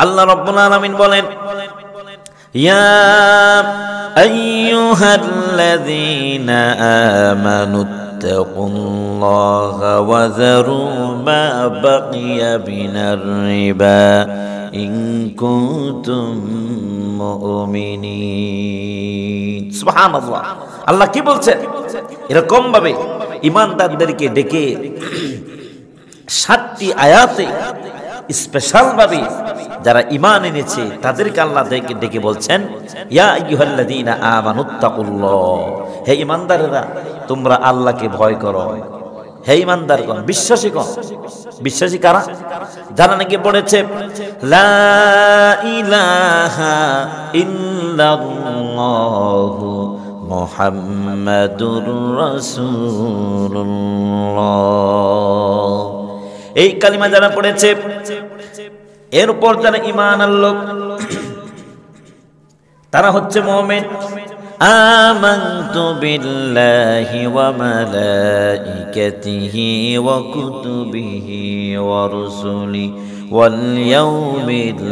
আল্লাহ রাব্বুল আলামিন বলেন, ইয়া আইয়ুহাল্লাযীনা আমানু ইত্তাকুল্লাহা ওয়া যারু মা বাকিয়া মিনার রিবা ইন কুনতুম মুমিনিন। সুবহানাল্লাহ। আল্লাহ কি বলছেন? এরকম ভাবে ঈমানদারদেরকে ডেকে ৭টি আয়াতে স্পেশাল ভাবে যারা ঈমান এনেছে তাদেরকে আল্লাহ ডেকে বলছেন, ইয়া আইয়ুহাল্লাযীনা আমানুত্তাকুল্লাহ, হে ঈমানদারেরা তোমরা আল্লাহকে ভয় করো। হে ঈমানদারগণ, বিশ্বাসীগণ। বিশ্বাসী কারা? যারা নাকি পড়েছে লা ইলাহা ইল্লাল্লাহু মুহাম্মাদুর রাসূলুল্লাহ, এই কালিমা যারা পড়েছে, এরপর যারা ঈমান আনলো তারা হচ্ছে মুমিন। আমানতু বিল্লাহি ওয়া মালাইকাতিহি ওয়া কুতুবিহি ওয়া রুসুলিহি ওয়াল ইয়াউমিল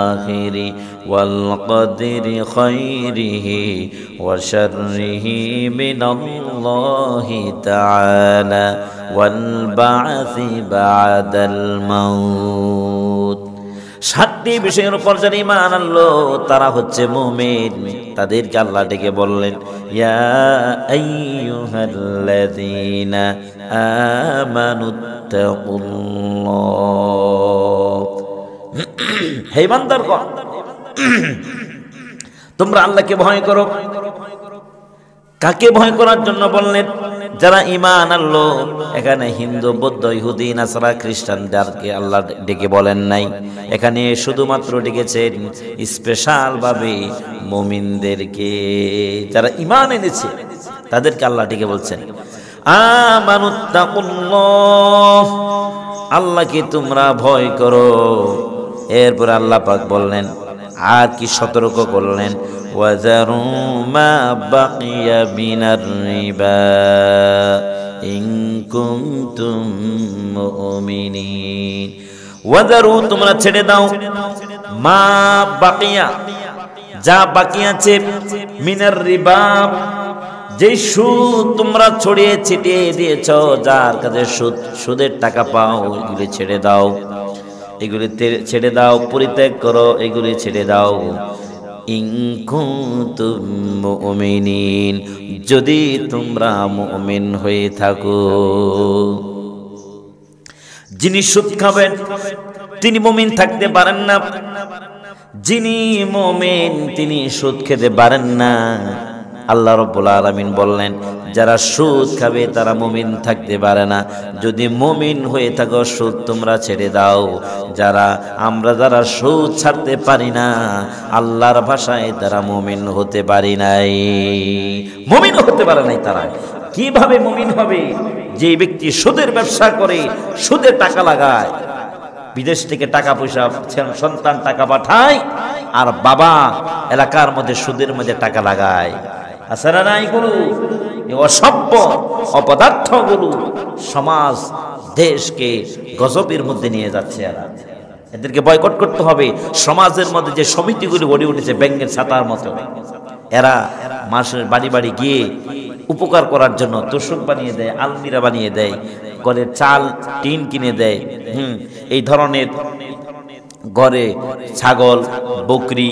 আখিরি ওয়াল কদরি খাইরিহি ওয়া শাররিহি মিনাল্লাহি তাআলা ওয়াল বা'সি বা'দাল মাউত। ৭টি বিষয়ের উপর যারা ঈমান আনলো তারা হচ্ছে মুমিন। তাদেরকে আল্লাহ ডেকে বললেন, ইয়া আইয়ুহাল্লাযীনা আমানুত্তাকুল্লাহ, হে ঈমানদারগণ তোমরা আল্লাহকে ভয় করো। কাকে ভয় করার জন্য বললেন? যারা ঈমান আনলো। এখানে হিন্দু, বৌদ্ধ, ইহুদি, নাসারা, খ্রিস্টানদেরকে আল্লাহ ডেকে বলেন নাই। এখানে শুধুমাত্র ডেকেছেন স্পেশাল ভাবে মুমিনদেরকে, যারা ঈমান এনেছে তাদেরকে আল্লাহ ডেকে বলছেন আমানুত্তাকুল্লাহ, আল্লাহকে তোমরা ভয় করো। এরপর আল্লাহ পাক বললেন, আর কি সতর্ক করলেন, ওয়াজারু মা বাকিয়া মিনার রিবা ইন কুনতুম মুমিনিন। ওয়াজারু, তোমরা ছেড়ে দাও, মা বাকিয়া, যা বাকি আছে, মিনার রিবা, যে সুদ তোমরা ছড়িয়ে ছিটিয়ে দিয়েছ, যার কাছে সুদের টাকা পাও, এগুলি ছেড়ে দাও, এগুলি ছেড়ে দাও, পরিত্যাগ করো, এগুলি ছেড়ে দাও। ইন কুনতুম মুমিনিন, যদি তোমরা মুমিন হয়ে থাকো। যিনি সুদ খাবেন তিনি মুমিন থাকতে পারেন না, যিনি মুমিন তিনি সুদ খেতে পারেন না। আল্লাহ রাব্বুল আলামিন বললেন, যারা সুদ খাবে তারা মুমিন থাকতে পারে না। যদি মুমিন হয়ে থাকো সুদ তোমরা ছেড়ে দাও। আমরা যারা সুদ ছাড়তে পারি না, আল্লাহর ভাষায় তারা মুমিন হতে পারি নাই, মুমিন হতে পারে নাই। তারা কিভাবে মুমিন হবে? যে ব্যক্তি সুদের ব্যবসা করে, সুদে টাকা লাগায়, বিদেশ থেকে টাকা পয়সা সন্তান টাকা পাঠায়, আর বাবা এলাকার মধ্যে সুদের মধ্যে টাকা লাগায়। আসলে না, এগুলো অসভ্য অপদার্থগুলো সমাজ দেশকে গজবের মধ্যে নিয়ে যাচ্ছে। এদেরকে বয়কট করতে হবে। সমাজের মধ্যে যে সমিতিগুলি গড়ে উঠেছে ব্যাঙের ছাতার মতো, এরা মাসের বাড়ি বাড়ি গিয়ে উপকার করার জন্য তোষক বানিয়ে দেয়, আলমিরা বানিয়ে দেয়, ঘরের চাল টিন কিনে দেয়, এই ধরনের ঘরে ছাগল, বকরি,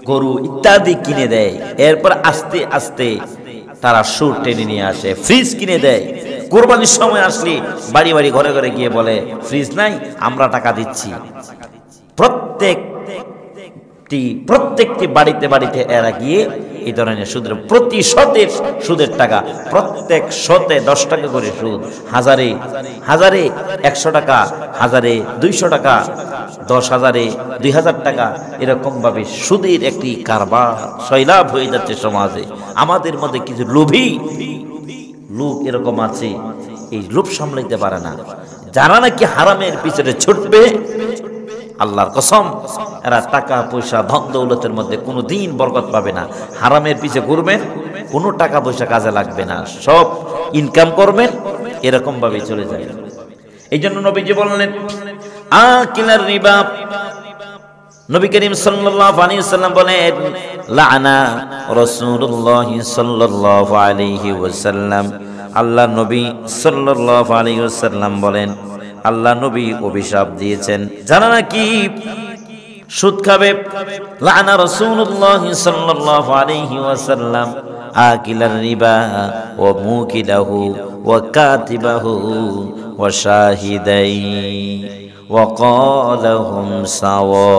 গরু ইত্যাদি কিনে দেয়। এরপর আস্তে আস্তে তারা সুর টেনে নিয়ে আসে, ফ্রিজ কিনে দেয়। কোরবানির সময় আসলে বাড়ি বাড়ি ঘরে ঘরে গিয়ে বলে, ফ্রিজ নাই, আমরা টাকা দিচ্ছি। প্রত্যেকটি বাড়িতে বাড়িতে এরা গিয়ে এই ধরনের সুদের, প্রতি শতের সুদের টাকা, প্রত্যেক শতে 10 টাকা করে সুদ, হাজারে 100 টাকা, হাজারে 200 টাকা, 10,000-এ 2,000 টাকা, এরকম ভাবে সুদের একটি কারবার সয়লাভ হয়ে যাচ্ছে সমাজে। আমাদের মধ্যে কিছু লোভী লোক এরকম আছে, এই লোভ সামলাইতে পারে না। যারা নাকি হারামের পিছনে ছুটবে, আল্লাহর কসম, এরা টাকা পয়সা ধন দৌলতের মধ্যে কোনো দিন বরকত পাবে না। হারামের পিছে ঘুরবেন, কোনো টাকা পয়সা কাজে লাগবে না, সব ইনকাম করবেন, এরকম ভাবে চলে যায়। এই জন্য নবীজি বললেন, আকিলার রিবা, নবী করিম সাল্লাল্লাহু আলাইহি ওয়াসাল্লাম বলেন লাআনা রাসূলুল্লাহ সাল্লাল্লাহু আলাইহি ওয়াসাল্লাম, আল্লাহ নবী সাল্লাল্লাহু আলাইহি ওয়াসাল্লাম বলেন আল্লাহ নবী অভিশাপ দিয়েছেন জানা নাকি সুদ খাবে। লাআনা রাসূলুল্লাহ সাল্লাল্লাহু আলাইহি ওয়াসাল্লাম আকিলার রিবা ওয়া মুকিলাহু ওয়া কাতিবাহু ওয়া শাহিদাই ওয়া ক্বালাহুম সাওয়া,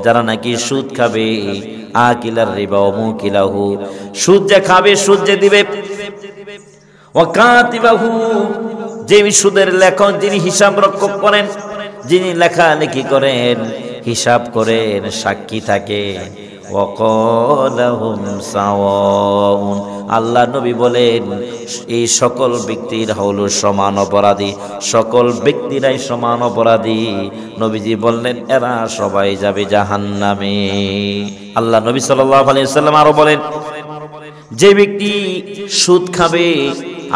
যারা নাকি সুদ খাবে, আকিলার রিবা ওয়া মুকিলাহু, সুদ যে খাবে, সুদ যে দিবে, ওয়া কাতিবাহু, যে সুদের লেখক, যিনি হিসাব রক্ষক করেন, যিনি লেখালেখি করেন, হিসাব করেন, সাক্ষী থাকে, ওয়া ক্বালাহুম সাওয়াউন, আল্লাহ নবী বলেন এই সকল ব্যক্তিরা হলো সমান অপরাধী, সকল ব্যক্তিরাই সমান অপরাধী। নবীজি বললেন এরা সবাই যাবে জাহান্নামে। আল্লাহ নবী সাল্লাল্লাহু আলাইহি ওয়াসাল্লাম আরো বলেন যে ব্যক্তি সুদ খাবে,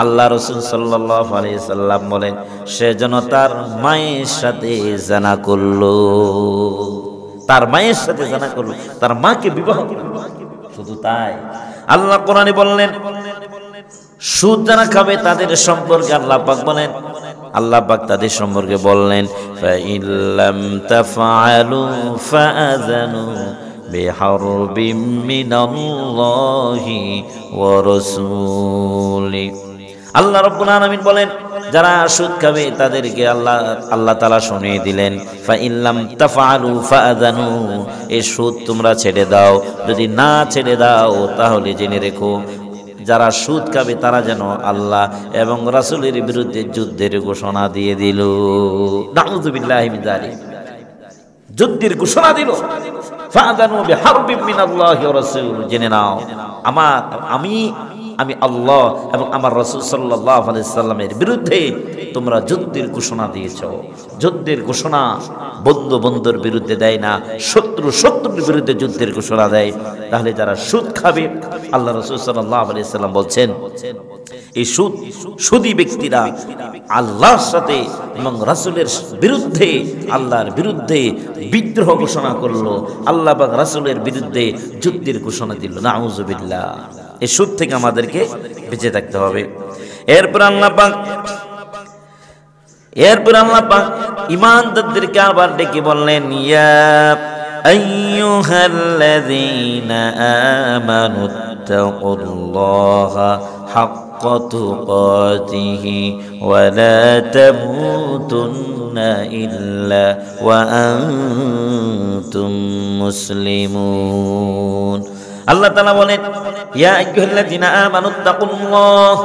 আল্লাহ রাসূল সাল্লাল্লাহু আলাইহি ওয়াসাল্লাম বলেন সে যেন তার মায়ের সাথে জিনা করলো, তার মায়ের সাথে জিনা করলো, তার মাকে বিবাহ করলো। শুধু তাই, আল্লাহ কোরআনে বললেন সুদ যারা খাবে তাদের সম্পর্কে আল্লাহ পাক বলেন, আল্লাহ পাক তাদের সম্পর্কে বললেন ফাইল্লাম তাফআলু ফাআযানু বিহারবিম মিনাল্লাহি ওয়া রাসূলি। আল্লাহ রাব্বুল আলামিন বলেন যারা সুদ খাবে তাদেরকে আল্লাহ তাআলা শুনিয়ে দিলেন ফাইল্লাম তাফআলু ফাআযানু, এই সুদ তোমরা ছেড়ে দাও, যদি না ছেড়ে দাও তাহলে জেনে রেখো যারা সুদ খাবে তারা যেন আল্লাহ এবং রাসূলের বিরুদ্ধে যুদ্ধের ঘোষণা দিয়ে দিল। নাউযুবিল্লাহি মিন যালিক, যুদ্ধের ঘোষণা দিল। ফাআযানু বিহারবিম মিনাল্লাহি ওয়া রাসূল, জেনে নাও আমি আল্লাহ এবং আমার রাসূল সাল্লাল্লাহু আলাইহি সাল্লামের বিরুদ্ধে তোমরা যুদ্ধের ঘোষণা দিয়েছো। যুদ্ধের ঘোষণা বন্ধু বন্ধুর বিরুদ্ধে দেয় না, শত্রু শত্রুর বিরুদ্ধে যুদ্ধের ঘোষণা দেয়। তাহলে যারা সুদ খাবে, আল্লাহ রাসূল সাল্লাল্লাহু আলাইহি সাল্লাম বলছেন এই সুদী ব্যক্তিরা আল্লাহর সাথে এবং রাসূলের বিরুদ্ধে, আল্লাহর বিরুদ্ধে বিদ্রোহ ঘোষণা করলো, আল্লাহ এবং রাসূলের বিরুদ্ধে যুদ্ধের ঘোষণা দিল। নাউযুবিল্লাহ, এই সুদ থেকে আমাদেরকে বেঁচে থাকতে হবে। এরপর আল্লাহ পাক ঈমানদারদেরকে আবার ডেকে বললেন ইয়া আইয়ুহাল্লাযীনা আমানুত্তাকুল্লাহা হাক্কা তুকাতিহি ওয়া লা তামুতুন্না ইল্লা ওয়া আনতুম মুসলিমুন। আল্লাহ তাআলা বলেন ইয়া আইয়ুহাল্লাযীনা আমানুত্তাকুল্লাহ,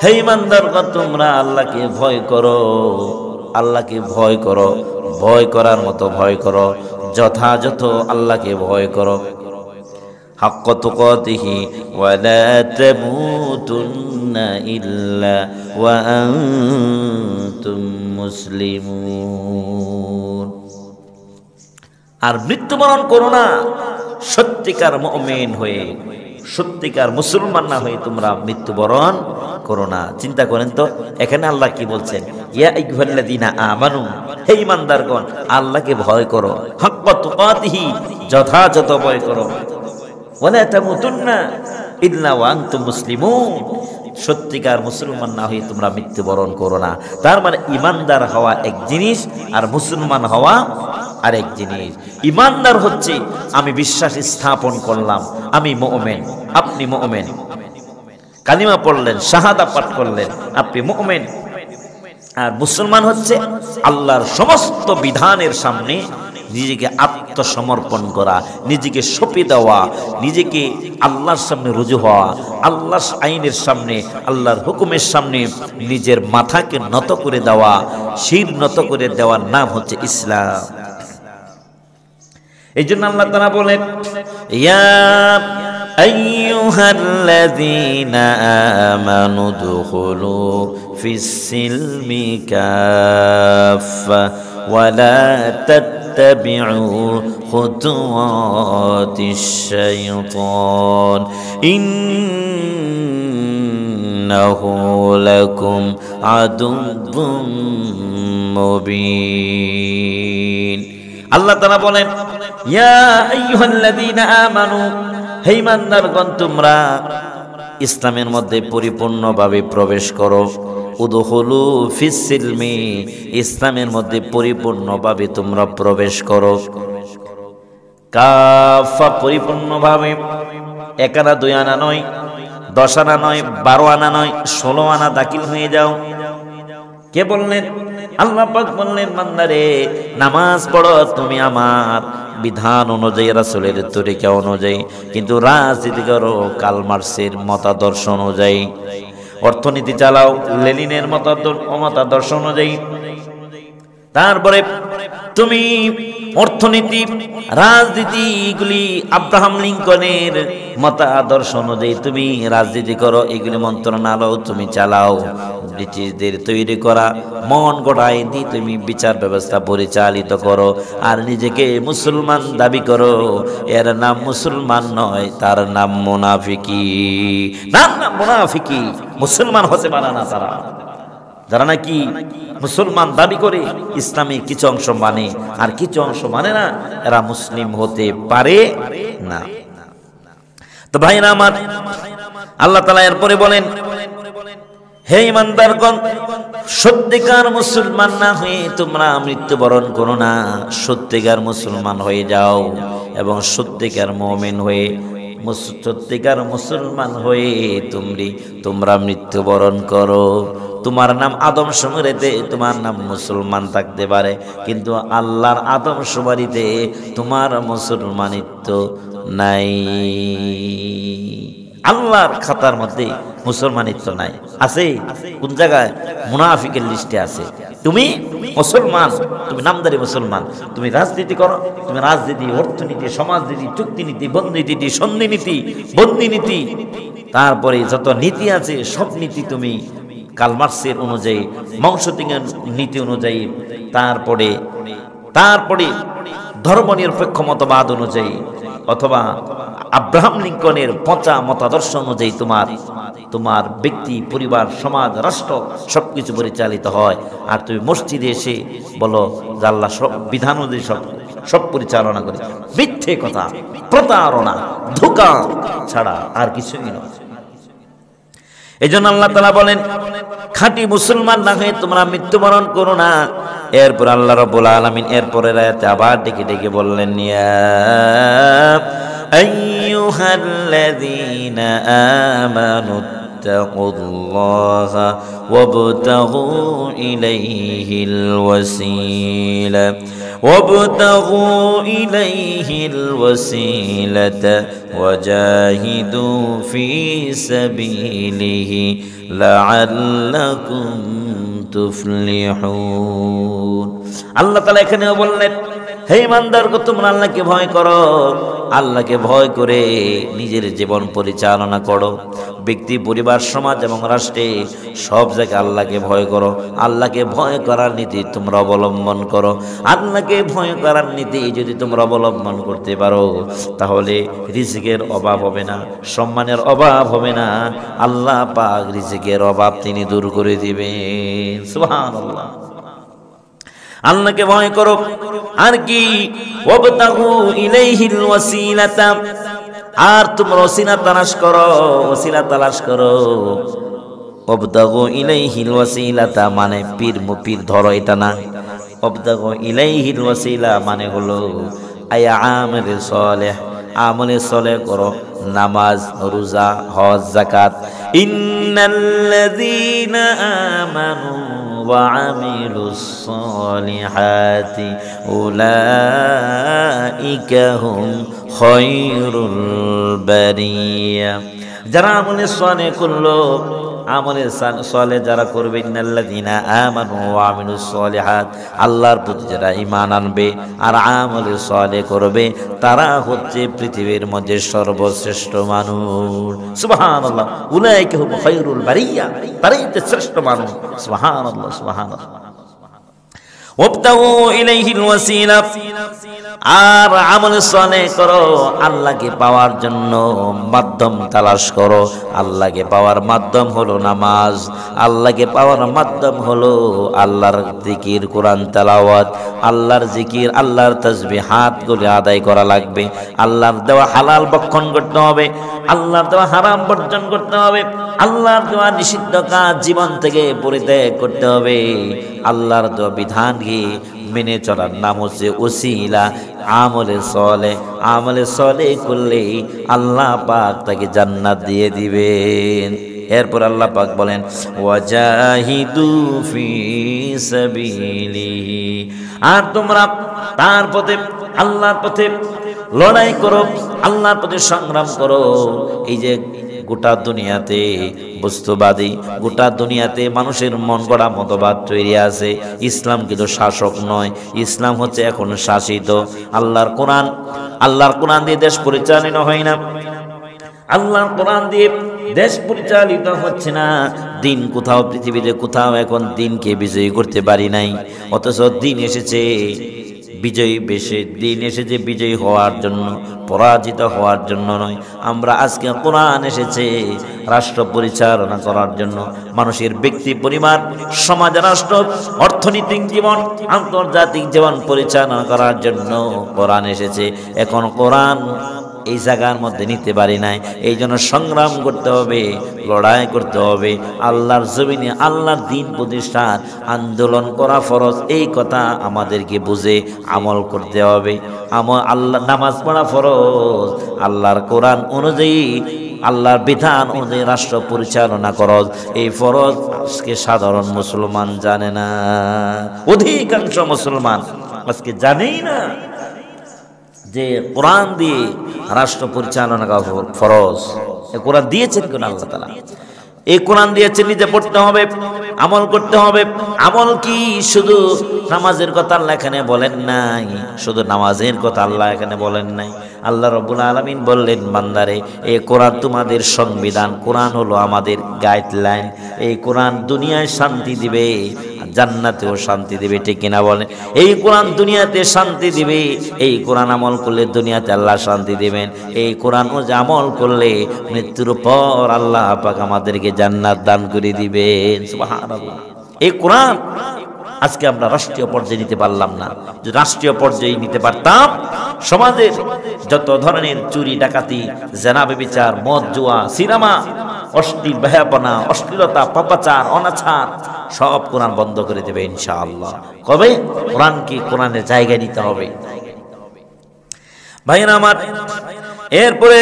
হে ঈমানদারগণ তোমরা আল্লাহকে ভয় করো, আল্লাহকে ভয় করো, ভয় করার মতো ভয় করো, যথাযথ আল্লাহকে ভয় করো। হাক্কা তুকাতিহি ওয়া লা তামুতুন্না ইল্লা ওয়া আনতুম মুসলিমুন। আর মৃত্যুবরণ করো না সত্যিকার মুমিন হয়ে, সত্যিকার মুসলমান না হয়ে তোমরা মৃত্যুবরণ করো না। চিন্তা করেন তো এখানে আল্লাহ কি বলছেন, ইয়া আইয়ুহাল্লাযীনা আমানু, হে ঈমানদারগণ আল্লাহকে ভয় করো, হাক্কা তুকাতিহি যথাযথ ভয় করো, ওয়া লা তামুতুন্না ইল্লা ওয়া আনতুম মুসলিমুন, সত্যিকার মুসলমান না হয়ে তোমরা মৃত্যুবরণ করো না। তার মানে ঈমানদার হওয়া এক জিনিস আর মুসলমান হওয়া আরেক জিনিস। ঈমানদার হচ্ছে আমি বিশ্বাস স্থাপন করলাম আমি মুমিন, আপনি মুমিন, কালিমা পড়লেন, শাহাদা পাঠ করলেন, আপনি মুমিন। আর মুসলমান হচ্ছে আল্লাহর সমস্ত বিধানের সামনে নিজেকে আত্মসমর্পণ করা, নিজেকে সঁপে দেওয়া, নিজেকে আল্লাহর সামনে রুজু হওয়া, আল্লাহর আইনের সামনে, আল্লাহর হুকুমের সামনে নিজের মাথাকে নত করে দেওয়া, শির নত করে দেওয়ার নাম হচ্ছে ইসলাম। এই জন্য আল্লাহ তাআলা বলেন ইয়া আইয়ুহাল্লাযীনা আমানু দুখুলু ফিস-সিলমি কাফা ওয়া লা তাত্তাবিউ খুতুওয়াতিশ-শাইতান ইন্নাহু লাকুম আদুউম মুবিন। আল্লাহ তাআলা বলেন, ইয়া আইয়ুহাল্লাযীনা আমানু, হে ঈমানদারগণ তোমরা ইসলামের মধ্যে পরিপূর্ণভাবে প্রবেশ করো। উদখুলু ফিস সিলমি, ইসলামের মধ্যে পরিপূর্ণভাবে তোমরা প্রবেশ করো। কাফা, পরিপূর্ণভাবে, 1 আনা 2 আনা নয়, 10 আনা নয়, 12 আনা নয়, 16 আনা দাখিল হয়ে যাও। কে বললেন? আল্লাহ পাক বললেন, বান্দারে নামাজ পড়ো তুমি আমার বিধান অনুযায়ী, রাসূলের তরিকা অনুযায়ী, কিন্তু রাজনীতি করো কার্ল মতাদর্শ অনুযায়ী, অর্থনীতি চালাও লেনিনের মতাদর্শ অনুযায়ী। তারপরে তুমি অর্থনীতি, রাজনীতি এগুলি আব্রাহাম লিঙ্কনের মতাদর্শ অনুযায়ী তুমি রাজনীতি করো, এগুলি মন্ত্রণালয় তুমি চালাও, ব্রিটিশদের তৈরি করা মন গড়া আইন দিয়ে তুমি বিচার ব্যবস্থা পরিচালিত করো, আর নিজেকে মুসলমান দাবি করো। এর নাম মুসলমান নয়, তার নাম মুনাফিকি। নাম মুনাফিকি, মুসলমান হতে পারে না তারা, যারা নাকি মুসলমান দাবি করে ইসলামের কিছু অংশ মানে আর কিছু অংশ মানে না, এরা মুসলিম হতে পারে না। তো ভাইরা আমার, আল্লাহ তাআলা এরপরে বলেন, হে ঈমানদারগণ, সত্যিকার মুসলমান না হয়ে তোমরা মৃত্যুবরণ করো না, সত্যিকার মুসলমান হয়ে যাও এবং সত্যিকার মুমিন হয়ে, সত্যিকার মুসলমান হয়ে তোমরা মৃত্যুবরণ করো। তোমার নাম আদম শুমারিতে তোমার নাম মুসলমান থাকতে পারে, কিন্তু আল্লাহর আদম শুমারিতে তোমার মুসলমানিত্ব নাই। আল্লাহর খাতার মধ্যে মুসলমানিত্ব নাই। আছে কোন জায়গায়? মুনাফিকের লিস্টে আছে। তুমি মুসলমান, তুমি নামদারি মুসলমান, তুমি রাজনীতি করো, তুমি রাজনীতি, অর্থনীতি, সমাজনীতি, চুক্তিনীতি, বন্দিনীতি, সন্ধিনীতি, বন্দিনীতি, তারপরে যত নীতি আছে সব নীতি তুমি কার্ল মার্ক্সের অনুযায়ী, মাওসেতুংয়ের নীতি অনুযায়ী, তারপরে ধর্মনিরপেক্ষ মতবাদ অনুযায়ী, অথবা আব্রাহাম লিঙ্কনের পচা মতাদর্শ অনুযায়ী তোমার ব্যক্তি, পরিবার, সমাজ, রাষ্ট্র সবকিছু পরিচালিত হয়। আর তুমি মসজিদে এসে বলো যে আল্লাহ সব বিধান অনুযায়ী সব পরিচালনা করে। মিথ্যে কথা, প্রতারণা, ধোঁকা ছাড়া আর কিছুই নয়। এই জন্য আল্লাহ তাআলা বলেন, খাঁটি মুসলমান না হয়ে তোমরা মৃত্যুবরণ করো না। এরপর আল্লাহ রাব্বুল আলামিন এরপরের আয়াতে আবার ডেকে ডেকে বললেন, ইয়া আইয়ুহাল্লাযীনা আমানু ইত্তাকুল্লাহা ওয়াবতাগু ইলাইহিল ওয়াসিলা ওয়াজাহিদু ফি সাবিলিহি লাআল্লাকুম তুফলিহুন। আল্লাহ তাআলা এখানেও বললেন, হে ঈমানদারগণ, তোমরা আল্লাহকে ভয় করো, আল্লাহকে ভয় করে নিজের জীবন পরিচালনা করো। ব্যক্তি, পরিবার, সমাজ এবং রাষ্ট্রে সব জায়গায় আল্লাহকে ভয় করো। আল্লাহকে ভয় করার নীতি তোমরা অবলম্বন করো। আল্লাহকে ভয় করার নীতি যদি তোমরা অবলম্বন করতে পারো, তাহলে রিজিকের অভাব হবে না, সম্মানের অভাব হবে না। আল্লাহ পাক রিজিকের অভাব তিনি দূর করে দিবেন। সুবহানাল্লাহ। আল্লাহকে ভয় করো, আর কি ওয়াবতাগু ইলাইহিল ওয়াসিলাতা, আর তোমরা ওসিলা তালাশ করো। ওয়াবতাগু ইলাইহিল ওয়াসিলাতা মানে পীর মুপীর ধরো, এটা না। ওয়াবতাগু ইলাইহিল ওয়াসিলা মানে হলো আমলে সালেহ করো, নামাজ, রোজা, হজ, যাকাত। ইন্নাল্লাযীনা আমানু وعملوا الصالحات أولئك هم خير البرية। যারা আমলে সালেহ করলো, আমলে সালেহ যারা করবে, ইন্নাল্লাযীনা আমানু ওয়া আমিলুস সালিহাত, আল্লাহর প্রতি যারা ঈমান আনবে আর আমলে সালেহ করবে, তারা হচ্ছে পৃথিবীর মধ্যে সর্বশ্রেষ্ঠ মানুষ। সুবহানাল্লাহ। উলাইকা হুম খায়রুল বারিয়া, তারাই হচ্ছে শ্রেষ্ঠ মানুষ। সুবহানাল্লাহ, সুবহানাল্লাহ। ওয়াবতাগু ইলাইহিল ওয়াসিলা, আর আমল সালেহ করো, আল্লাহকে পাওয়ার জন্য মাধ্যম তালাশ করো। আল্লাহকে পাওয়ার মাধ্যম হলো নামাজ, আল্লাহকে পাওয়ার মাধ্যম হলো আল্লাহর জিকির, কোরআন তেলাওয়াত, আল্লাহর জিকির, আল্লাহর তাসবিহাত গুলো আদায় করা লাগবে। আল্লাহর দেওয়া হালাল ভক্ষণ করতে হবে, আল্লাহর দেওয়া হারাম বর্জন করতে হবে, আল্লাহর দেওয়া নিষিদ্ধ কাজ জীবন থেকে পরিত্যাগ করতে হবে। আল্লাহর দেওয়া বিধানকে মেনে চলার নাম হচ্ছে ওসিলা আমলে সলেহ। আমলে সলেহ করলে আল্লাহ পাক তাকে জান্নাত দিয়ে দিবেন। এরপর আল্লাহ পাক বলেন ওয়াজাহিদু ফি সাবিলিহি, আর তোমরা তার পথে, আল্লাহর পথে লড়াই করো, আল্লাহর পথে সংগ্রাম করো। এই যে গোটা দুনিয়াতে বস্তুবাদী, গোটা দুনিয়াতে মানুষের মন গড়া মতবাদ তৈরি আছে। ইসলাম কিন্তু শাসক নয়, ইসলাম হচ্ছে এখন শাসিত। আল্লাহর কোরআন, আল্লাহর কোরআন দিয়ে দেশ পরিচালিত হয় না, আল্লাহর কোরআন দিয়ে দেশ পরিচালিত হচ্ছে না। দিন কোথাও, পৃথিবীতে কোথাও এখন দিনকে বিজয়ী করতে পারি নাই, অথচ দিন এসেছে বিজয়ী বেশে, দিন এসেছে বিজয়ী হওয়ার জন্য, পরাজিত হওয়ার জন্য নয়। আমরা আজকে কোরআন এসেছে রাষ্ট্র পরিচালনা করার জন্য, মানুষের ব্যক্তি, পরিবার, সমাজ, রাষ্ট্র, অর্থনৈতিক জীবন, আন্তর্জাতিক জীবন পরিচালনা করার জন্য কোরআন এসেছে। এখন কোরআন এই জায়গার মধ্যে নিতে পারি নাই, এই জন্য সংগ্রাম করতে হবে, লড়াই করতে হবে। আল্লাহর জমিনে আল্লাহর দ্বীন প্রতিষ্ঠার আন্দোলন করা ফরজ, এই কথা আমাদেরকে বুঝে আমল করতে হবে। আল্লাহ নামাজ পড়া ফরজ, আল্লাহর কোরআন অনুযায়ী, আল্লাহর বিধান অনুযায়ী রাষ্ট্র পরিচালনা করজ, এই ফরজ আজকে সাধারণ মুসলমান জানে না। অধিকাংশ মুসলমান আজকে জানেই না যে কোরআন দিয়ে রাষ্ট্র পরিচালনা করা ফরজ। কোরআন দিয়েছেন কোন আল্লাহ তাআলা, এই কোরআন দিয়েছেন, নিজে পড়তে হবে, আমল করতে হবে। আমল কি শুধু নামাজের কথা আল্লাহ এখানে বলেন নাই, শুধু নামাজের কথা আল্লাহ এখানে বলেন নাই। আল্লাহ রাব্বুল আলামিন বললেন, বান্দারে এই কোরআন তোমাদের সংবিধান, কোরআন হলো আমাদের গাইডলাইন। এই কোরআন দুনিয়ায় শান্তি দিবে, জান্নাতেও শান্তি দিবে, ঠিক কিনা বলেন? এই কোরআন দুনিয়াতে শান্তি দিবে, এই কোরআন আমল করলে দুনিয়াতে আল্লাহ শান্তি দিবেন। এই কোরআন আমল করলে মৃত্যুর পর আল্লাহ পাক আমাদেরকে জান্নাত দান করে দিবেন। সুবহানাল্লাহ। এই কোরআন আজকে আমরা রাষ্ট্রীয় পর্যায়ে নিতে পারলাম না। যদি রাষ্ট্রীয় পর্যায়ে নিতে পারতাম, সমাজের যত ধরনের চুরি, ডাকাতি, জেনা, ব্যভিচার, মদ, জুয়া, সিনেমা, অশ্লীল বেহায়াপনা, অশ্লীলতা, পাপাচার, অনাচার সব কোরআন বন্ধ করে দেবে ইনশাআল্লাহ। কবে? কোরআনকে কোরআনের জায়গায় নিতে হবে। ভাইরা আমার, এরপরে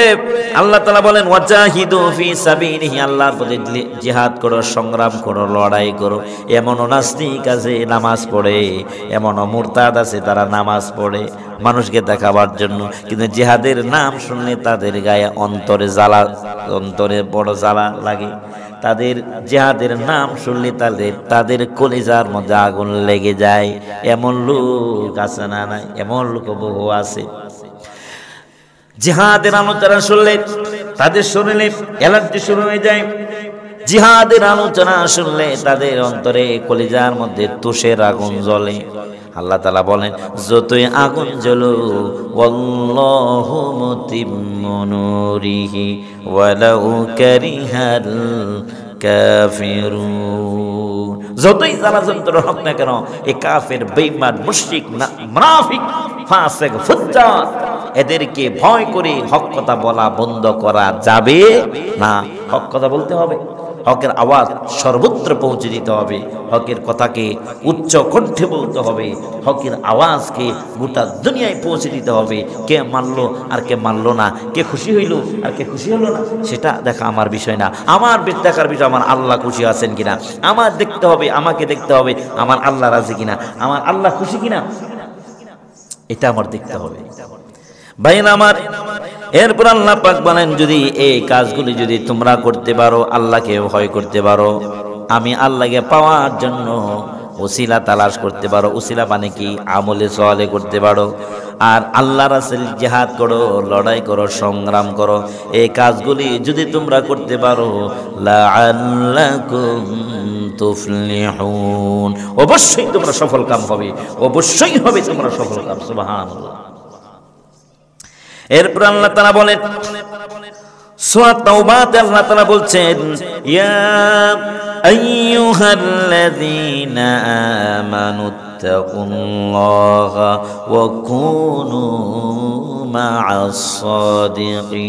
আল্লাহ তাআলা বলেন ওয়াজাহিদু ফি সাবিলিহি, আল্লাহর পথে জিহাদ করো, সংগ্রাম করো, লড়াই করো। এমনও নাস্তিক আছে নামাজ পড়ে, এমনও মুরতাদ আছে তারা নামাজ পড়ে মানুষকে দেখাবার জন্য, কিন্তু জিহাদের নাম শুনলে তাদের গায়ে অন্তরে জ্বালা, অন্তরে বড় জ্বালা লাগে। তাদের জিহাদের নাম শুনলে তাদের কলিজার মধ্যে আগুন লেগে যায়। এমন লোক আছে না? নাই, এমন লোক বহু আছে। জিহাদের আলোচনা শুনলে তাদের শরীরে অ্যালার্জি শুরু হয়ে যায়। জিহাদের আলোচনা শুনলে তাদের অন্তরে কলিজার মধ্যে তুষের আগুন জ্বলে। আল্লাহ তাআলা বলেন, যতই আগুন জ্বলুক, ওয়াল্লাহু মুতিম্মু নূরিহি ওয়ালাউ কারিহাল কাফিরুন। যতই জ্বালা যন্ত্র হোক না কেন, এই কাফের, বেঈমান, মুশরিক, মুনাফিক, ফাসিক, ফুজ্জার, এদেরকে ভয় করে হক কথা বলা বন্ধ করা যাবে না। হক কথা বলতে হবে, হকের আওয়াজ সর্বত্র পৌঁছে দিতে হবে, হকের কথাকে উচ্চ কণ্ঠে বলতে হবে, হকের আওয়াজকে গোটা দুনিয়ায় পৌঁছে দিতে হবে। কে মানলো আর কে মানলো না, কে খুশি হইল আর কে খুশি হলো না, সেটা দেখা আমার বিষয় না। আমার দেখার বিষয় আমার আল্লাহ খুশি আছেন কিনা, আমার দেখতে হবে, আমাকে দেখতে হবে আমার আল্লাহ রাজি কিনা, আমার আল্লাহ খুশি কিনা, এটা আমার দেখতে হবে। ভাইরা আমার, এরপর আল্লাহ পাক বলেন, যদি এই কাজগুলি যদি তোমরা করতে পারো, আল্লাহকে ভয় করতে পারো, আমি আল্লাহকে পাওয়ার জন্য ওসিলা তালাশ করতে পারো, ওসিলা মানে কি? আমলে সওয়ালে করতে পারো, আর আল্লাহ রাসূল জিহাদ করো, লড়াই করো, সংগ্রাম করো, এই কাজগুলি যদি তোমরা করতে পারো, লাআল্লাকুম তুফলিহুন, অবশ্যই তোমরা সফল কাম হবে, অবশ্যই হবে তোমরা সফল কাম। সুবহানাল্লাহ। এরপর আল্লাহ তাআলা বলেন সূরা তাওবাতে আল্লাহ তাআলা বলছেন ইয়া আইয়ুহাল্লাযীনা আমানুত্তাকুল্লাহা ওয়া কুনু মা'আস সাদিকিন।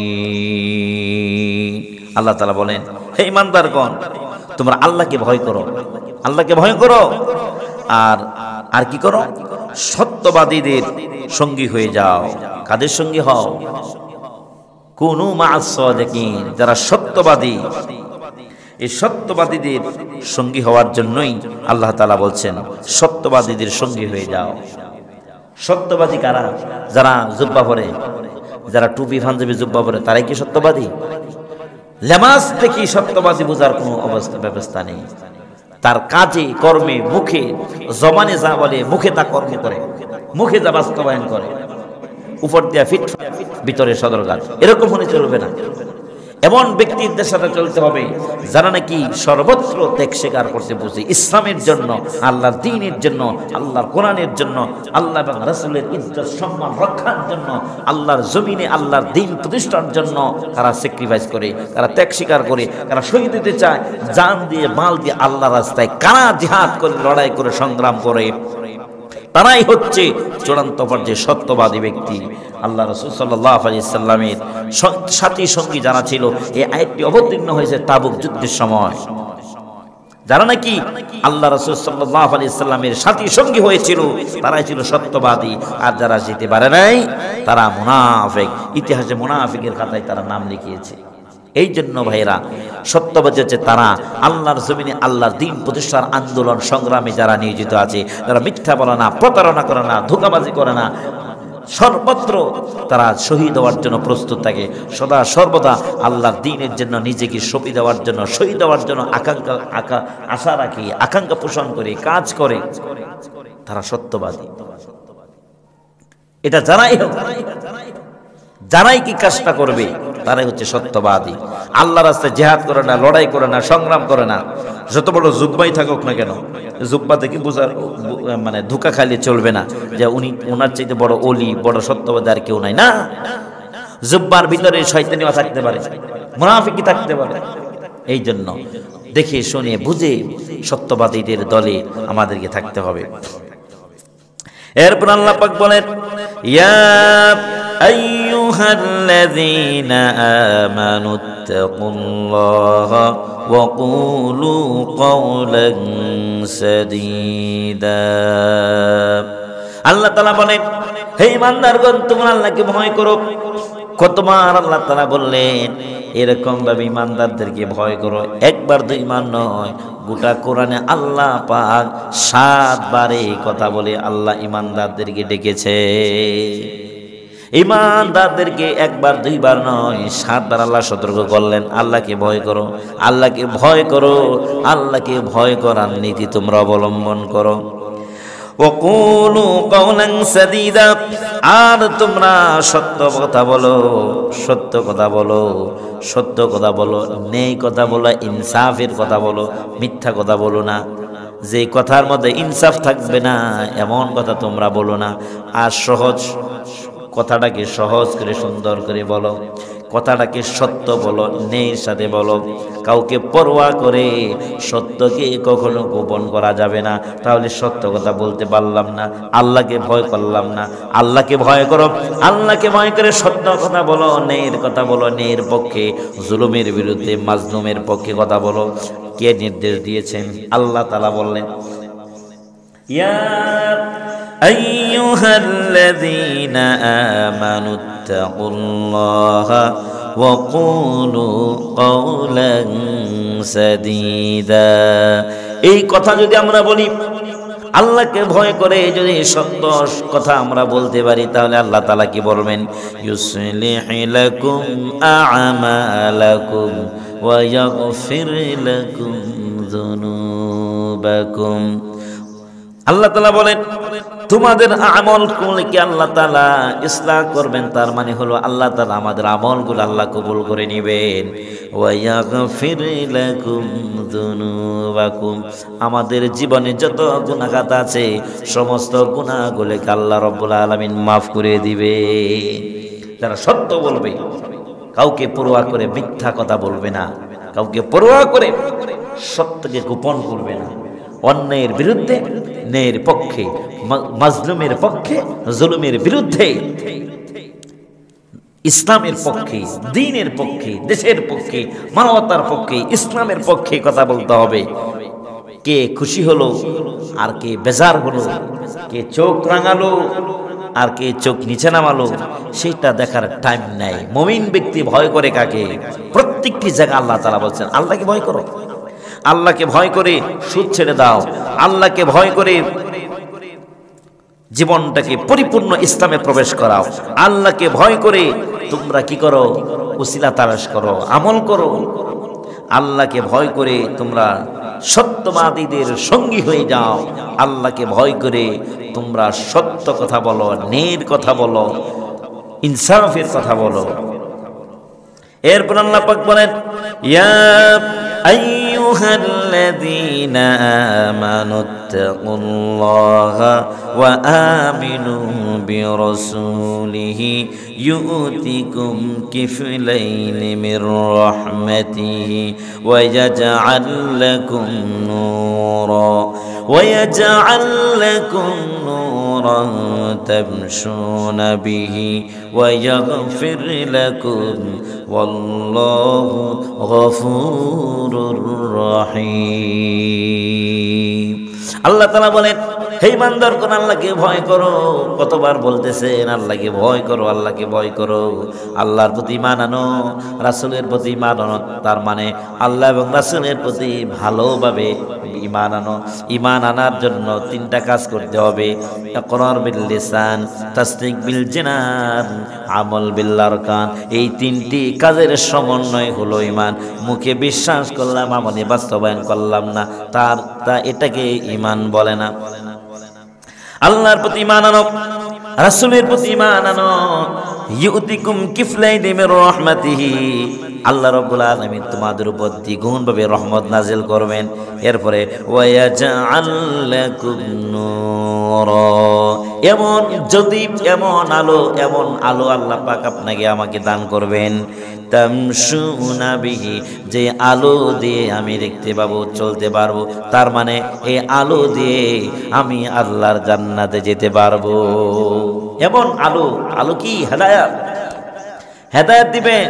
আল্লাহ তাআলা বলেন হে ঈমানদারগণ তোমরা আল্লাহকে ভয় করো, আল্লাহকে ভয় করো আর কি করো, সত্যবাদীদের সঙ্গী হয়ে যাও। কাদের সঙ্গী হও? কুনু মা'আস সাদিকিন, যারা সত্যবাদী। এই সত্যবাদীদের সঙ্গী হওয়ার জন্যই আল্লাহ তাআলা বলছেন সত্যবাদীদের সঙ্গী হয়ে যাও। সত্যবাদী কারা? যারা জুব্বা পরে, যারা টুপি পাঞ্জাবি জুব্বা পরে, তারাই কি সত্যবাদী? লেমাস থেকে সত্যবাদী বোঝার কোনো ব্যবস্থা নেই। তার কাজে কর্মে মুখে জবানে যা বলে মুখে তা কর্ম করে, মুখে যা বাস্তবায়ন করে, উপর দিয়া ফিট ভিতরে সদরঘাট, এরকম হলে চলবে না। এমন ব্যক্তিদের সাথে চলতে হবে যারা নাকি সর্বত্র ত্যাগ স্বীকার করতে বুঝে, ইসলামের জন্য, আল্লাহর দ্বীনের জন্য, আল্লাহর কোরআনের জন্য, আল্লাহ এবং রাসূলের ইজ্জত সম্মান রক্ষার জন্য, আল্লাহর জমিনে আল্লাহর দ্বীন প্রতিষ্ঠার জন্য তারা স্যাক্রিফাইস করে, তারা ত্যাগ স্বীকার করে, তারা শহীদ হতে চায়, জান দিয়ে মাল দিয়ে আল্লাহর রাস্তায় কারা জিহাদ করে, লড়াই করে, সংগ্রাম করে, তারাই হচ্ছে চূড়ান্ত পর্যায়ে সত্যবাদী ব্যক্তি। আল্লাহ রাসূল সাল্লাল্লাহু আলাইহি সাল্লামের সাথী সঙ্গী যারা ছিল, এই আয়াতটি অবতীর্ণ হয়েছে তাবুক যুদ্ধের সময়। যারা নাকি আল্লাহ রাসূল সাল্লাল্লাহু আলাইহি সাল্লামের সাথী সঙ্গী হয়েছিল তারাই ছিল সত্যবাদী, আর যারা যেতে পারে নাই তারা মুনাফিক। ইতিহাসে মুনাফিকের খাতায় তারা নাম লিখিয়েছে। এই জন্য ভাইরা সত্যবাদী হচ্ছে তারা আল্লাহর জমিনে আল্লাহর দ্বীন প্রতিষ্ঠার আন্দোলন সংগ্রামে যারা নিয়োজিত আছে, যারা মিথ্যা বলে না, প্রতারণা করে না, ধোঁকাবাজি করে না, সর্বত্র তারা শহীদ হওয়ার জন্য প্রস্তুত থাকে, সদা সর্বদা আল্লাহর দ্বীনের জন্য নিজেকে শহীদ দেওয়ার জন্য, শহীদ দেওয়ার জন্য আশা রাখি, আকাঙ্ক্ষা পোষণ করে কাজ করে, তারা সত্যবাদী। এটা যারাই কি কাজটা করবে তারাই হচ্ছে সত্যবাদী। আল্লাহর রাস্তায় জিহাদ করে না, লড়াই করে না, সংগ্রাম করে না, যত বড় জুব্বাই থাকুক না কেন, জুব্বা থেকে বোঝার মানে ধোঁকা খাইলে চলবে না যে ওনার চাইতে বড় ওলি, বড় সত্যবাদী আর কেউ নাই। না, জুব্বার ভিতরে শয়তানিও থাকতে পারে, মুনাফিকি থাকতে পারে। এই জন্য দেখে শুনে বুঝে সত্যবাদীদের দলে আমাদেরকে থাকতে হবে। এরপর আল্লাহ পাক বলেন ইয়া আইয়ুহাল্লাযীনা আমানুত্তাকুল্লাহা ওয়া কুলু কওলান সাদীদা। আল্লাহ তাআলা বলেন হে ঈমানদারগণ তোমরা আল্লাহকে ভয় করো। কতবার আল্লাহ তাআলা বললেন এরকম ভাবে ঈমানদারদেরকে ভয় করো, একবার দুইবার নয়, গোটা কোরআনে আল্লাহ পাক 7 বারে কথা বলে আল্লাহ ঈমানদারদেরকে ডেকেছে। ঈমানদারদেরকে একবার দুইবার নয়, 7 বার আল্লাহ সতর্ক করলেন আল্লাহকে ভয় করো, আল্লাহকে ভয় করো, আল্লাহকে ভয় করার নীতি তোমরা অবলম্বন করো। ওয়াকুলু কওলান সাদীদা, আর তোমরা সত্য কথা বলো, সত্য কথা বলো, সত্য কথা বলো, ন্যায় কথা বলো, ইনসাফের কথা বলো, মিথ্যা কথা বলো না। যে কথার মধ্যে ইনসাফ থাকবে না এমন কথা তোমরা বলো না। আর সহজ কথাটাকে সহজ করে সুন্দর করে বলো, কথাটাকে সত্য বলো, ন্যায়ের সাথে বলো, কাউকে পরোয়া করে সত্যকে কখনো গোপন করা যাবে না। তাহলে সত্য কথা বলতে পারলাম না, আল্লাহকে ভয় করলাম না। আল্লাহকে ভয় করো, আল্লাহকে ভয় করে সত্য কথা বলো, ন্যায়ের কথা বলো, ন্যায়ের পক্ষে, জুলুমের বিরুদ্ধে মাজলুমের পক্ষে কথা বলো। কে নির্দেশ দিয়েছেন? আল্লাহ তাআলা বললেন ইয়া আইয়ুহাল্লাযীনা আমানুত্তাকুল্লাহা ওয়া কুলু কওলান সাদীদা। এই কথা যদি আমরা বলি, আল্লাহকে ভয় করে যদি সত্য কথা আমরা বলতে পারি, তাহলে আল্লাহ তাআলা কি বলবেন? ইউসলিহু লাকুম আ'মালাকুম ওয়া ইয়াগফির লাকুম যুনুবাকুম। আল্লাহ তাআলা বলেন তোমাদের আমল গুলোকে আল্লাহ তাআলা ইসলাহ করবেন। তার মানে হলো আল্লাহ তাআলা আমাদের আমলগুলো আল্লাহ কবুল করে নেবেন। ওয়া ইয়াগফির লাকুম যুনুবাকুম, আমাদের জীবনে যত গুনাহ আছে সমস্ত গুনাহগুলোকে আল্লাহ রাব্বুল আলামিন মাফ করে দিবেন। যারা সত্য বলবে, কাউকে পরোয়া করে মিথ্যা কথা বলবে না, কাউকে পরোয়া করে সত্যকে গোপন করবে না, অন্যায়ের বিরুদ্ধে ন্যায়ের পক্ষে, মাজলুমের পক্ষে জুলুমের বিরুদ্ধে, ইসলামের পক্ষে, দ্বীনের পক্ষে, দেশের পক্ষে, মানবতার পক্ষে, ইসলামের পক্ষে কথা বলতে হবে। কে খুশি হলো আর কে বেজার হলো, কে চোখ রাঙালো আর কে চোখ নিচে নামালো, সেটা দেখার টাইম নাই। মুমিন ব্যক্তি ভয় করে কাকে? প্রত্যেকটি জায়গায় আল্লাহ তাআলা বলছেন আল্লাহকে ভয় করো, আল্লাহকে ভয় করে সুদ ছেড়ে দাও, আল্লাহকে ভয় করে জীবনটাকে পরিপূর্ণ ইসলামে প্রবেশ করাও, আল্লাহকে ভয় করে তোমরা কি করো? উসিলা তালাশ করো, আমল করো। আল্লাহকে ভয় করে তোমরা সত্যবাদীদের সঙ্গী হয়ে যাও, আল্লাহকে ভয় করে তোমরা সত্য কথা বলো, ন্যায়ের কথা বলো, ইনসাফের কথা বলো। এরপর আল্লাহ পাক বলেন ইয়া আইয়ুহাল্লাযীনা আমানুত্তাকুল্লাহা ওয়া আমিনু বিরাসূলিহি ইউতিকুম কিফলাইনি মির রাহমাতিহি ওয়া ইয়াজআল লাকুম নূরা ويجعل لكم نورا تمشون به ويغفر لكم والله غفور رحيم। আল্লাহ তাআলা বলেন হে ইমানদারগণ আল্লাহকে ভয় করো। কতবার বলতেছেন আল্লাহকে ভয় করো, আল্লাহকে ভয় করো। আল্লাহর প্রতি ঈমান আনো, রাসূলের প্রতি ঈমান আনো, তার মানে আল্লাহ এবং রাসূলের প্রতি ভালোভাবে ঈমান আনো। ঈমান আনার জন্য তিনটা কাজ করতে হবে, ইকরার বিল লিসান, তাসদিক বিল জিনান, আমল বিল আরকান। এই তিনটি কাজের সমন্বয় হলো ঈমান। মুখে বিশ্বাস করলাম, আমলে বাস্তবায়ন করলাম না, তা এটাকে ঈমান বলে না। আল্লাহর প্রতি ঈমান আনো, রাসূলের প্রতি ঈমান আনো। ইউতিকুম কিফলাইনি মির রাহমাতিহি, আল্লাহ রাব্বুল আলামিন তোমাদের উপর দ্বিগুণভাবে রহমত নাজিল করবেন। এরপরে ওয়ায়াজআল লাকুম নূরা, এমন আলো আল্লাহ পাক আপনাকে আমাকে দান করবেন। তামশুনা বিহি, যে আলো দিয়ে আমি দেখতে পাবো, চলতে পারবো, তার মানে এই আলো দিয়ে আমি আল্লাহর জান্নাতে যেতে পারবো। এমন আলো কি? হেদায়েত দিবেন।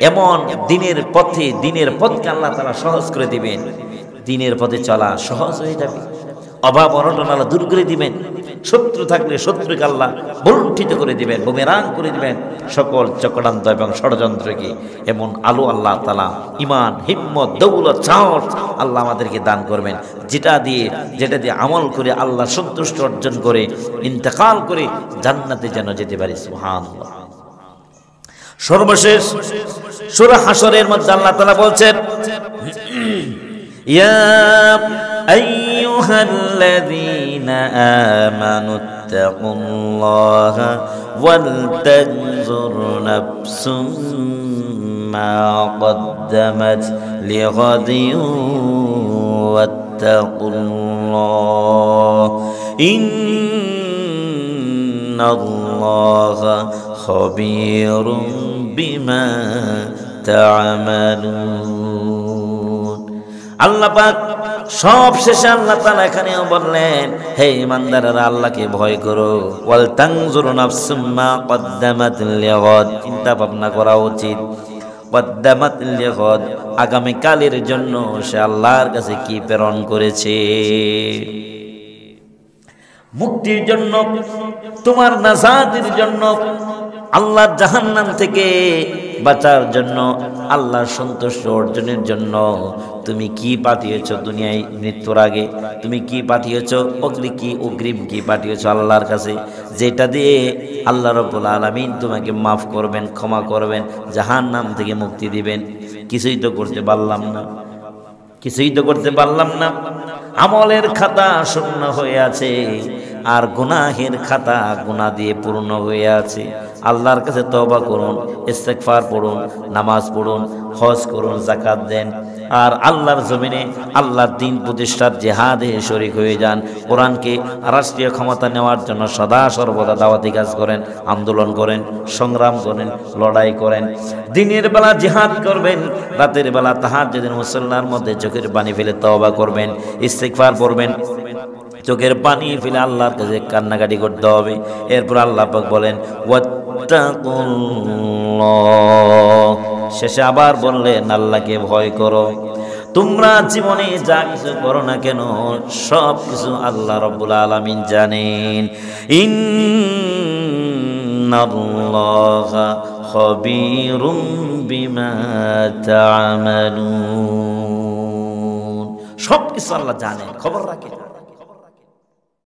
এমন দিনের পথকে আল্লাহ তাআলা সহজ করে দিবেন। দিনের পথে চলা সহজ হয়ে যাবে, অভাব অনটন আল্লাহ দূর করে দিবেন। শত্রু থাকলে শত্রুকে আল্লাহ বলুণ্ঠিত করে দিবেন, বুমেরাং করে দিবেন সকল চক্রান্ত এবং ষড়যন্ত্রকে। এমন আলো আল্লাহ তাআলা ঈমান, হিম্মত, দৌলত, সাহস আল্লাহ আমাদেরকে দান করবেন, যেটা দিয়ে আমল করে আল্লাহ সন্তুষ্টি অর্জন করে ইন্তেকাল করে জান্নাতে যেন যেতে পারি। সুবহানাল্লাহ। সর্বশেষ সূরা হাশরের মধ্যে আল্লাহ তাআলা বলছেন ইয়া আইয়ুহাল্লাযীনা আমানুত্তাকুল্লাহা ওয়াল তানজুর নাফসুম মা কদ্দামাত লিগাদিন ওয়াত্তাকুল্লাহ ইন্নাল্লাহা খাবীরুম বিমা তা'মালুন। আল্লাহ পাক সব শেষে আল্লাহ তাআলা এখানেও বললেন হে ইমানদাররা আল্লাহকে ভয় করো। ওয়াল তানজুর নাফসুম মা কদ্দামাত লিগাদ, চিন্তা ভাবনা করা উচিত। কদ্দামাত লিগাদ, আগামী কালের জন্য সে আল্লাহর কাছে কি প্রেরণ করেছে। মুক্তির জন্য, তোমার নাজাতের জন্য, আল্লাহর জাহান্নাম থেকে বাঁচার জন্য, আল্লাহর সন্তুষ্ট অর্জনের জন্য তুমি কি পাঠিয়েছ দুনিয়ায় মৃত্যুর আগে? তুমি কি পাঠিয়েছ? অগ্রিম কি পাঠিয়েছ আল্লাহর কাছে, যেটা দিয়ে আল্লাহ রাব্বুল আলামিন তোমাকে মাফ করবেন, ক্ষমা করবেন, জাহান্নাম থেকে মুক্তি দিবেন। কিছুই তো করতে পারলাম না। আমলের খাতা শূন্য হয়ে আছে, আর গুনাহের খাতা গুনাহ দিয়ে পূর্ণ হয়ে আছে। আল্লাহর কাছে তওবা করুন, ইস্তেগফার পড়ুন, নামাজ পড়ুন, হজ করুন, যাকাত দেন, আর আল্লাহর জমিনে আল্লাহর দ্বীন প্রতিষ্ঠার জিহাদে শরীক হয়ে যান। কোরআনকে রাষ্ট্রীয় ক্ষমতা নেওয়ার জন্য সদা সর্বদা দাওয়াতি কাজ করেন, আন্দোলন করেন, সংগ্রাম করেন, লড়াই করেন। দিনের বেলা জিহাদ করবেন, রাতের বেলা তাহাজ্জুদের মুসল্লার মধ্যে চোখের পানি ফেলে তওবা করবেন, ইস্তিগফার পড়বেন, চোখের পানি ফেলে আল্লাহর কাছে কান্নাকাটি করতে হবে। এরপর আল্লাহ পাক বলেন ওয়াত্তাকুল্লাহ, শেষে আবার বললেন আল্লাহকে ভয় করো। তোমরা জীবনে যা কিছু করো না কেন সব কিছু আল্লাহ রাব্বুল আলামিন জানেন। ইন্নাল্লাহা খাবীরুম বিমা তা'মালুন, সব কিছু আল্লাহ জানেন, খবর রাখেন।